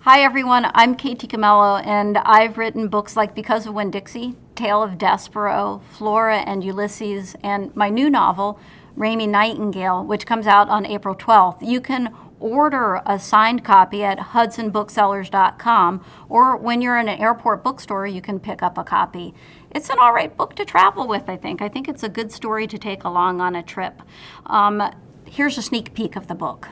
Hi everyone, I'm Kate DiCamillo, and I've written books like Because of Winn-Dixie, Tale of Despero, Flora and Ulysses, and my new novel, Raymie Nightingale, which comes out on April 12th. You can order a signed copy at hudsonbooksellers.com, or when you're in an airport bookstore, you can pick up a copy. It's an all right book to travel with, I think. I think it's a good story to take along on a trip. Here's a sneak peek of the book.